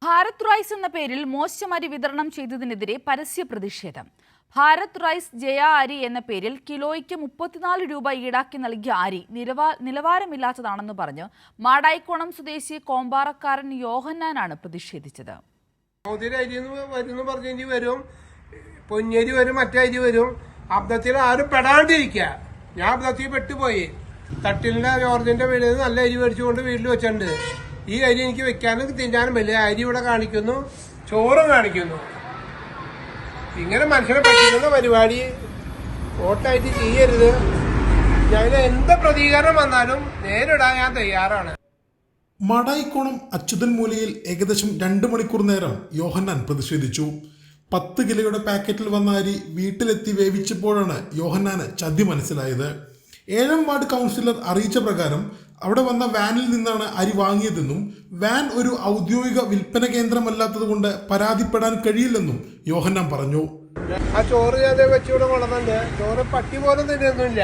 Bharat rice എന്ന പേരിൽ മോശം അരി വിതരണം ചെയ്തതിനെതിരെ പരസ്യ പ്രതിഷേധം. ഭാരത് റൈസ് ജയ അരി എന്ന പേരിൽ കിലോയ്ക്ക് 34 രൂപ ഈടാക്കി നൽകിയ അരി നിലവാരമില്ലാത്തതാണെന്ന് പറഞ്ഞ് മാടായിക്കോണം സ്വദേശി കോമ്പാറക്കാരൻ യോഹന്നാനാണ് പ്രതിഷേധിച്ചത്. പൊന്നരി വരും, മറ്റേ അരി വരും. അബ്ദത്തിൽ ആരും പെടാണ്ടിരിക്കുക. ഞാൻ അബ്ദത്തിൽ പെട്ടുപോയി. തട്ടിലിന്റെ ജോർജിന്റെ വീട്ടിൽ നിന്ന് നല്ല അരി മേടിച്ചുകൊണ്ട് വീട്ടിൽ വെച്ചിട്ടുണ്ട്. ഈ അരി എനിക്ക് വെക്കാനും തിന്നാനും വലിയ അരി ഇവിടെ കാണിക്കുന്നു, ചോറും കാണിക്കുന്നു. ഇങ്ങനെ മനുഷ്യനെ പറ്റിക്കുന്ന പരിപാടി വോട്ടായിട്ട് ചെയ്യരുത്. ഞാൻ എന്ത് പ്രതികരണം വന്നാലും നേരിടാൻ ഞാൻ തയ്യാറാണ്. മാടായിക്കോണം അച്യുതൻ മൂലയിൽ ഏകദേശം 2 മണിക്കൂർ നേരം യോഹന്നാൻ പ്രതിഷേധിച്ചു. 10 കിലോയുടെ പാക്കറ്റിൽ വന്ന അരി വീട്ടിലെത്തി വേവിച്ചപ്പോഴാണ് യോഹന്നാന് ചതി മനസ്സിലായത്. 7ാം വാർഡ് കൗൺസിലർ അറിയിച്ച പ്രകാരം അവിടെ വന്ന വാനിൽ നിന്നാണ് അരി വാങ്ങിയതെന്നും വാൻ ഒരു ഔദ്യോഗിക വിൽപ്പന കേന്ദ്രമല്ലാത്തത് കൊണ്ട് പരാതിപ്പെടാൻ കഴിയില്ലെന്നും യോഹന്നാൻ പറഞ്ഞു. ആ ചോറ് ഞാൻ വെച്ചിവിടെ കൊള്ളുന്നുണ്ട്. ചോറ് പട്ടി പോലും തന്നെയൊന്നുമില്ല.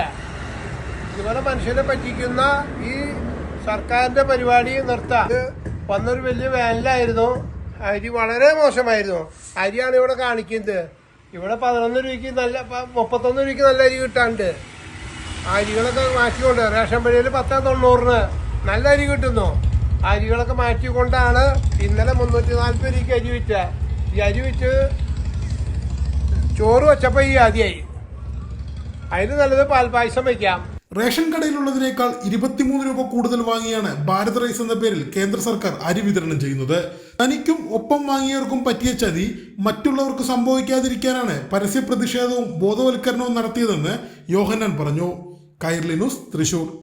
ഇതുപോലെ മനുഷ്യനെ പറ്റിക്കുന്ന ഈ സർക്കാരിന്റെ പരിപാടി നിർത്താം. വന്നൊരു വലിയ വാനിലായിരുന്നു. അരി വളരെ മോശമായിരുന്നു. അരിയാണ് ഇവിടെ കാണിക്കുന്നത്. ഇവിടെ 11 രൂപയ്ക്ക് 31 രൂപയ്ക്ക് നല്ല അരി കിട്ടാണ്ട്. അരികളൊക്കെ മാറ്റിക്കൊണ്ട് റേഷൻ പടിയിൽ 10.90 നല്ല അരി കിട്ടുന്നു. അരികളൊക്കെ മാറ്റിക്കൊണ്ടാണ് ഇന്നലെ 340 രൂപയ്ക്ക് അരി വിറ്റ. ഈ അരി വിറ്റ് ചോറ് വെച്ചപ്പോൾ ഈ ആദ്യമായി. അതിന് നല്ലത് പാൽപ്പായസം വയ്ക്കാം. റേഷൻ കടയിലുള്ളതിനേക്കാൾ 23 രൂപ കൂടുതൽ വാങ്ങിയാണ് ഭാരത് റൈസ് എന്ന പേരിൽ കേന്ദ്ര സർക്കാർ അരി വിതരണം ചെയ്യുന്നത്. തനിക്കും ഒപ്പം വാങ്ങിയവർക്കും പറ്റിയ ചതി മറ്റുള്ളവർക്ക് സംഭവിക്കാതിരിക്കാനാണ് പരസ്യ പ്രതിഷേധവും ബോധവൽക്കരണവും നടത്തിയതെന്ന് യോഹന്നാൻ പറഞ്ഞു. കൈരളി ന്യൂസ്, തൃശൂർ.